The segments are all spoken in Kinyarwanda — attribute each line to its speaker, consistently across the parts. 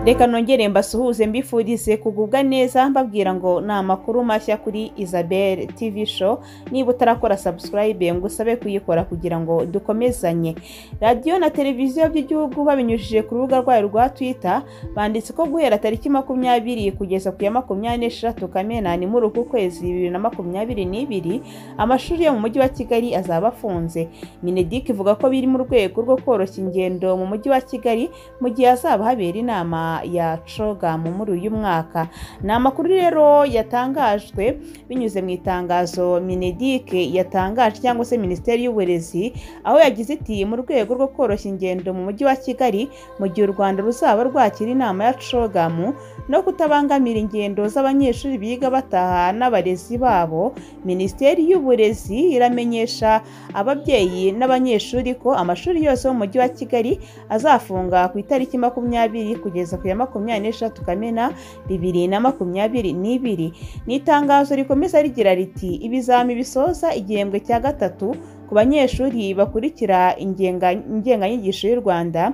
Speaker 1: Reka nongere mbasuhuze mbifurize kugubwa neza mbabwira ngo ni amakuru mashya kuri Isabelle TV show. Niba utarakora subscribe ngusabe kuyikora kugira ngo dukomezanye. Radio na televiziyo by'igihugu babinyujije ku rubuga rwayo rwa Twitter banditse ko guhera tariki 20 kugeza ku ya 26 Kamena ni muri uku kwezi 2022 amashuri yo mu mujyi wa Kigali azaba afunze. Mineduc ivuga ko biri mu rwego rwo koroshya ingendo mu mujyi wa Kigali mu gihe azaba habera inama ya CHOGM muri uyu mwaka. Ni amakuru rero yatangajwe binyuze mu itangazo Mineduc yatangaje cyangwa se Minisiteri y'Uburezi, aho yagize iti mu rwego rwo koroshya ingendo mu mujyi wa Kigali mu gihe u Rwanda ruzaba rwakira inama ya CHOGM no kutabangamira ingendo z'abanyeshuri biga bataha n'abarezi babo, Minisiteri y'Uburezi iramenyesha ababyeyi n'abanyeshuri ko amashuri yose mu mujyi wa Kigali azafunga ku itariki 20 kugeza ku ya 26 Kamena 2022. Ni itangazo rikomeza rigira riti ibizami bisoza igihembwe cya gatatu ku banyeshuri bakurikira ingenganyigisho y'u Rwanda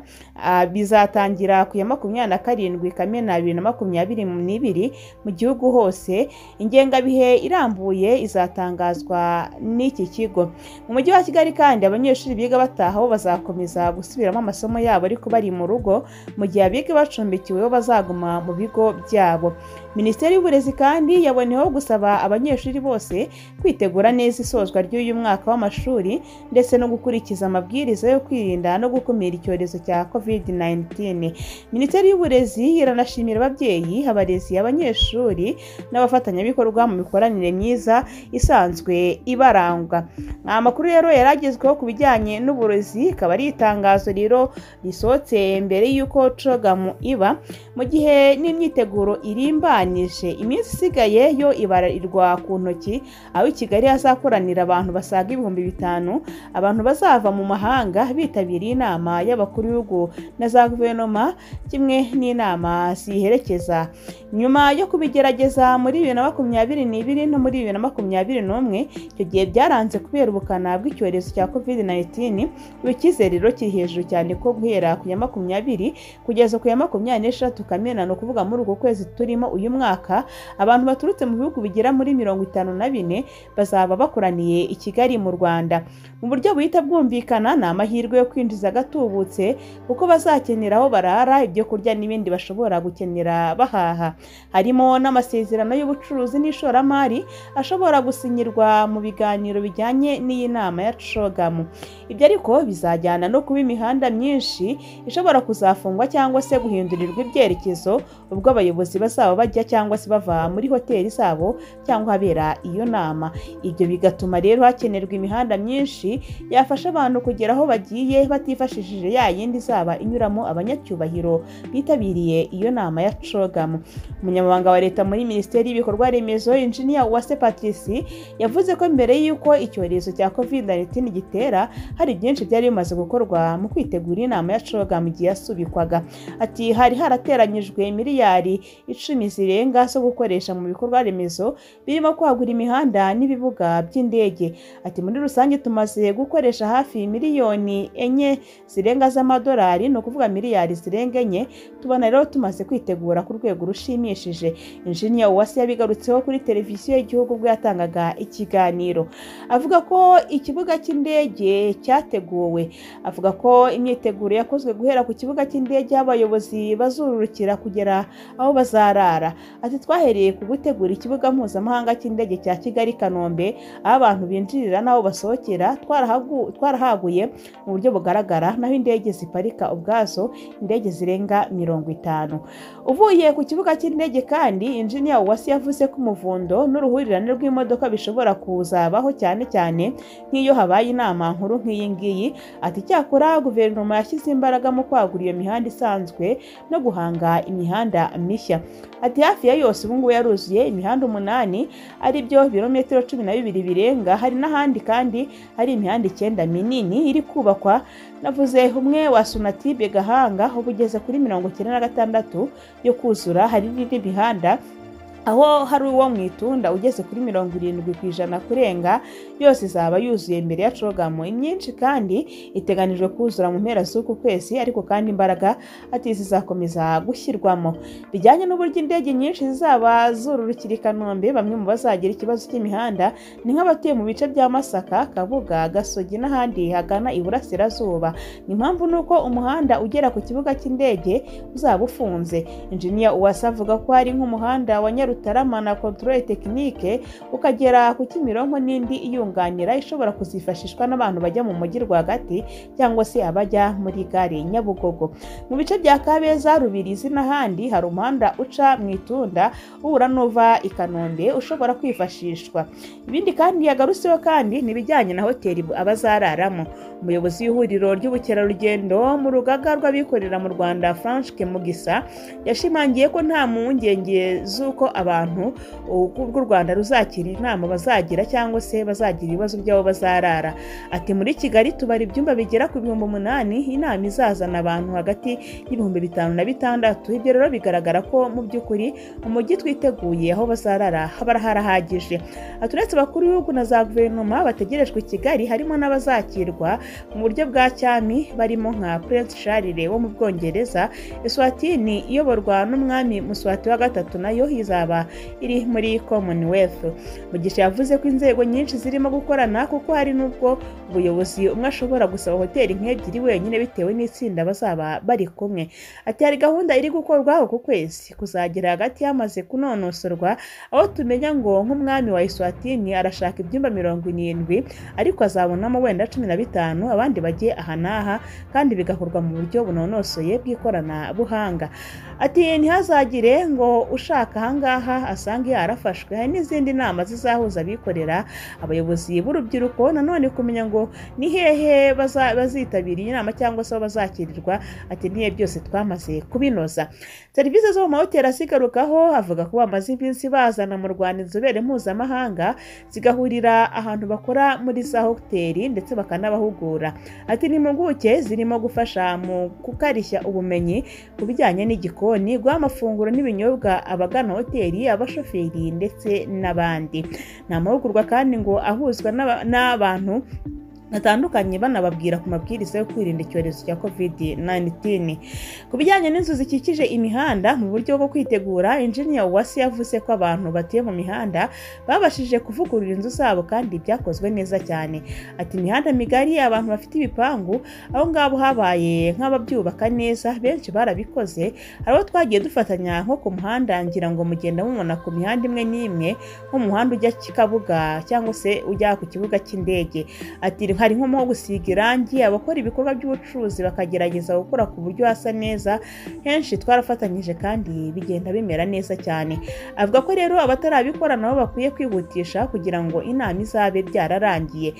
Speaker 1: bizatangira ku ya 27 Kamena 2022 mu gihugu hose. Ingengabihe irambuye izatangazwa n'iki kigo. Mu mujyi wa Kigali kandi abanyeshuri biga bataha bazakomeza gusubiramo amasomo yabo ariko bari mu rugo, mu gihe abiga bacumbikiweho bazaguma mu bigo byabo. Minisiteri y'Uburezi kandi yaboneyeho gusaba abanyeshuri bose kwitegura neza isozwa ry'uyu mwaka w'amashuri ndetse no gukurikiza amabwiriza yo kwirinda no gukumira icyorezo cya COVID-19. Minisiteri y'Uburezi iranashimira ababyeyi, abarezi, abanyeshuri n'abafatanyabikorwa mu mikoranire myiza isanzwe ibaranga. Amakuru rero yaragezweho ku bijyanye n'uburezi, ikaba ari itangazo rero risohotse mbere y'uko CHOGM iba, mu gihe n'imyiteguro irimbanije. Iminsi isigaye yo ibarirwa ku ntoki, aho i Kigali hazakoranira abantu basaga 5,000, abantu bazava mu mahanga bitabiriye inama y'abakuru b'ibihugu na za guverinoma kimwe n'inama ziherekeza. Nyuma yo kubigerageza muri 2022 no muri 2021, icyo gihe byaranze kubera ubukana bw'icyorezo cya COVID-19, icyizere rero kiri hejuru cyane ko guhera ku ya 20 kugeza ku ya 26 Kamena, no kuvuga muri uko kwezi turimo uyu mwaka, abantu baturutse mu bihugu bigera muri 54 bazaba bakoraniye i Kigali mu Rwanda. Mu buryo buhita bwumvikana ni amahirwe yo kwinjiza gatubutse kuko bazakenera aho barara, ibyo kurya n'ibindi bashobora gukenera bahaha. Harimo n'amasezerano y'ubucuruzi n'ishoramari ashobora gusinyirwa mu biganiro bijyanye n'iyi nama ya CHOGM. Ibyo ariko bizajyana no kuba imihanda myinshi ishobora kuzafungwa cyangwa se guhindurirwa ibyerekezo ubwo abayobozi bazaba bajya cyangwa se bava muri hoteli zabo cyangwa habera iyo nama. Ibyo bigatuma rero hakenerwa imihanda myinshi yafasha abantu kugera aho bagiye batifashishije ya yindi zaba inyuramo abanyacyubahiro bitabiriye iyo nama ya CHOGM. Umunyamabanga wa leta muri Minisiteri y'Ibikorwa Remezo Engineer Uwase Patrice yavuze ko mbere y'uko icyorezo cya COVID-19 gitera hari byinshi byari bimaze gukorwa mu kwitegura inama ya CHOGM igihe yasubikwaga. Ati hari harateranyijwe miliyari 10 zirenga zo gukoresha mu bikorwa remezo birimo kwagura imihanda n'ibibuga by'indege. Ati muri rusange tumaze gukoresha hafi miliyoni 4 zirenga z'amadolari, no kuvuga miliyari zirenga 4. Tubona rero tumaze kwitegura ku rwego rushimishije. Engineer Uwase yabigarutseho kuri televiziyo y'igihugu ubwo yatangaga ikiganiro. Avuga ko ikibuga cy'indege cyateguwe. Avuga ko imyiteguro yakozwe guhera ku kibuga cy'indege abayobozi bazururukira kugera aho bazarara. Ati twahereye ku gutegura ikibuga mpuzamahanga cy'indege cya Kigali Kanombe, aho abantu binjirira n'aho basohokera twarahaguye mu buryo bugaragara, naho indege ziparika ubwazo indege zirenga 50. Uvuye ku kibuga cy'indege kandi Engineer Uwase yavuze ko umuvundo n'uruhurirane rw'imodoka bishobora kuzabaho cyane cyane nk'iyo habaye inama nkuru nk'iyi ngiyi. Ati cyakora guverinoma yashyize imbaraga mu kwagura iyo mihanda isanzwe no guhanga imihanda mishya. Ati hafi ya yose ubu ngubu yaruzuye imihanda 8 ari byo birometero 12 birenga. Hari n'ahandi kandi hari imihanda 9 minini iri kubakwa. Navuze umwe wa Sonatube Gahanga ubugeze kuri 96 yo kuzura. Hari n'indi mihanda aho hari uwo mu Itunda ugeze kuri 70% kurenga, yose izaba yuzuye mbere ya cogamu. Imyinshi kandi iteganijwe kuzura mu mpera z'uku kwezi, ariko kandi imbaraga ati zizakomeza gushyirwamo. Bijyanye n'uburyo indege nyinshi zizaba zururukira i Kanombe, bamwe mu bazagira ikibazo cy'imihanda ni nk'abatuye mu bice bya Masaka, Kabuga, Gasogi n'ahandi hagana iburasirazuba. Impamvu ni uko umuhanda ugera ku kibuga cy'indege uzaba ufunze. Engineer Uwase avuga ko hari nk'umuhanda wa Nyarutarama na controle technique ukagera ku Kimironko n'indi iyunganira ishobora kuzifashishwa n'abantu bajya mu mujyi rwagati cyangwa se abajya muri gare Nyabugogo. Mu bice bya Kabeza, Rubirizi n'ahandi hari umuhanda uca mu Itunda uhura n'uva i Kanombe ushobora kwifashishwa. Ibindi kandi yagarutseho kandi nibijyanye na hoteli abazararamo. Umuyobozi w'ihuriro ry'ubukerarugendo mu rugaga rw'abikorera mu Rwanda, Franchke Mugisa, yashimangiye ko nta mpungenge z'uko abantu ubwo u Rwanda ruzakira inama bazagira cyangwa se bazagira ibibazo by'abo bazarara. Ati muri Kigali tubara ibyumba bigera ku 8,000, inama izazana abantu hagati y'ibihumbi 5 na 6. Ibyo rero bigaragara ko mu by'ukuri umujyi twiteguye aho bazarara haba harahagije. Aturetse bakuru b'ibihugu na za guverinoma bategerejwe i Kigali, harimo n'abazakirwa mu buryo bwa cyami barimo nka Prince Charles wo mu Bwongereza. Eswatini iyoborwa n'umwami Muswati wa gatatu nayo izaba iri muri Commonwealth. Mugisha yavuze ko inzego nyinshi zirimo gukorana kuko hari n'ubwo ubuyobozi umwe ashobora gusaba hoteli nk'ebyiri wenyine bitewe n'itsinda bazaba bari kumwe. Ati hari gahunda iri gukorwa ku kwezi kuzagera hagati yamaze kunonosorwa, aho tumenya ngo nk'umwami wa Eswatini arashaka ibyumba 70, ariko azabonamo wenda 15 abandi bagiye aha n'aha, kandi bigakorwa mu buryo bunonosoye bw'ikoranabuhanga. Ati ntihazagire ngo ushaka ahangaha asange yarafashwe. Hari n'izindi nama zizahuza abikorera, abayobozi b'urubyiruko, nanone kumenya ngo ni hehe bazitabira inama cyangwa se bazakirirwa. Ati niye byose twamaze kubinoza. Serivisi zo mu mahoteli asigarukaho, avuga ko bamaze iminsi bazana mu Rwanda inzobere mpuzamahanga zigahurira ahantu bakora muri za hoteli ndetse bakanabahugura. Ati n'impuguke zirimo gufasha mu kukarishya ubumenyi ku bijyanye n'igikoni, guha amafunguro n'ibinyobwa abagana hoteli, abashoferi ndetse n'abandi. Ni amahugurwa kandi ngo ahuzwa n'abantu batandukanye banababwira ku mabwiriza yo kwirinda icyorezo cya COVID-19. Ku bijyanye n'inzu zikikije imihanda mu buryo bwo kwitegura, Engineer Uwase yavuze ko abantu batuye mu mihanda babashije kuvugurura inzu zabo kandi byakozwe neza cyane. Ati imihanda migari, abantu bafite ibipangu, aho ngabo habaye nk'ababyubaka neza, benshi barabikoze. Hari abo twagiye dufatanya nko ku muhanda, ngira ngo mugenda mubona ku mihanda imwe n'imwe, nko mu muhanda ujya Kabuga cyangwa se ujya ku kibuga cy'indege. Ati hari nko mu gusiga irangi, abakora ibikorwa by'ubucuruzi bakagerageza gukora ku buryo hasa neza. Henshi twarafatanyije kandi bigenda bimera neza cyane. Avuga ko rero abatarabikora nabo bakwiye kwihutisha kugira ngo inama izabe byararangiye.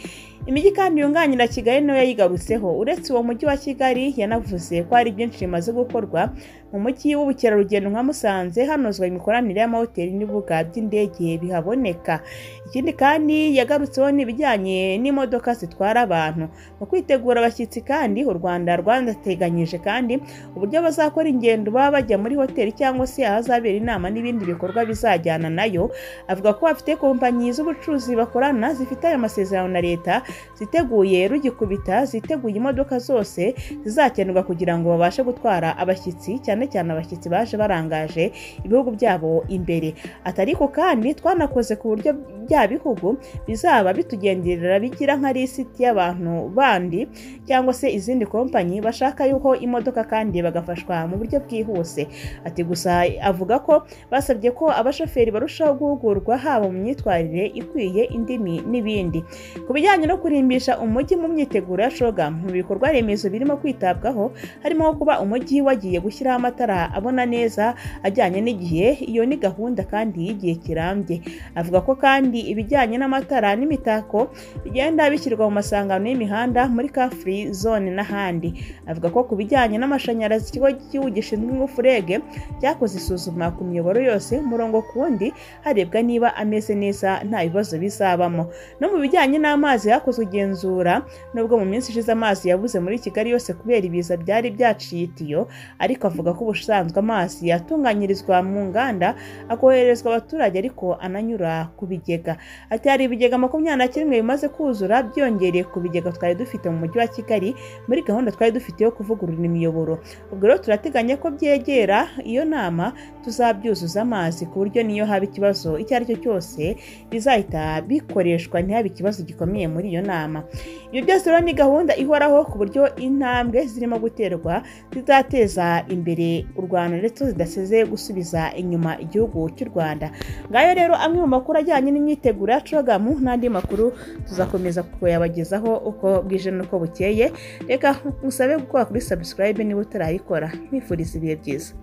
Speaker 1: Imijyi kandi yunganira Kigali nayo yayigarutseho. Uretse uwo mujyi wa Kigali, yanavuze ko hari byinshi bimaze gukorwa mu mujyi w'ubukerarugendo nka Musanze, hanozwa imikoranire y'amahoteli n'ibibuga by'indege bihaboneka. Ikindi kandi yagarutseho n'ibijyanye n'imodoka zitwara abantu. Mu kwitegura abashyitsi kandi u Rwanda rwanateganyije kandi uburyo bazakora ingendo baba bajya muri hoteli cyangwa se ahazabera inama n'ibindi bikorwa bizajyana nayo. Avuga ko bafite kompanyi z'ubucuruzi bakorana zifite ayo masezerano na leta, ziteguye rugikubita, ziteguye imodoka zose zizakenerwa kugira ngo babashe gutwara abashyitsi, cyane cyane abashyitsi baje barangaje ibihugu byabo imbere. Atariko kandi twanakoze ku buryo bya bihugu bizaba bitugenderera bigira nka lisiti y'abantu bandi cyangwa se izindi kompanyi bashaka yuko imodoka kandi bagafashwa mu buryo bwihuse. Ati gusa avuga ko basabye ko abashoferi barushaho guhugurwa haba mu myitwarire ikwiye, indimi n'ibindi. Ku bijyanye no kurimbisha umujyi mu myiteguro ya CHOGM, mu bikorwa remezo birimo kwitabwaho harimo kuba umujyi wagiye gushyiraho amatara abona neza ajyanye n'igihe. Iyo ni gahunda kandi y'igihe kirambye. Avuga ko kandi ibijyanye n'amatara n'imitako bigenda bishyirwa mu masangano y'imihanda muri car free zone n'ahandi. Avuga ko ku bijyanye n'amashanyarazi ikigo cy'igihugu gishinzwe ingufu REG cyakoze isuzuma ku miyoboro yose umurongo ku wundi harebwa niba ameze neza nta bibazo bizabamo. No mu bijyanye n'amazi hakozwe igenzura nubwo mu minsi ishize amazi yabuze muri Kigali yose kubera ibiza byari byaciye itiyo, ariko avuga ko ubusanzwe amazi yatunganyirizwa mu nganda akoherezwa abaturage ariko ananyura ku bigega. Ati hari ibigega 21 bimaze kuzura byongereye ku bigega twari dufite mu mujyi wa Kigali muri gahunda twari dufite yo kuvugurura imiyoboro. Ubwo rero turateganya ko byegera iyo nama tuzabyuzuza amazi ku buryo niyo haba ikibazo icyo ari cyo cyose bizahita bikoreshwa ntihabe ikibazo gikomeye muri iyo nama. Ibyo byose rero ni gahunda ihoraho ku buryo intambwe zirimo guterwa zizateza imbere u Rwanda ndetse zidaseze gusubiza inyuma igihugu cy'u Rwanda. Ngayo rero amwe mu makuru ajyanye n'imyiteguro ya CHOGM n'andi makuru tuzakomeza kuyabagezaho uko bwije n'uko bukeye. Reka musabe gukora kuri subscribe niba utarayikora. Mwifuriza ibihe byiza.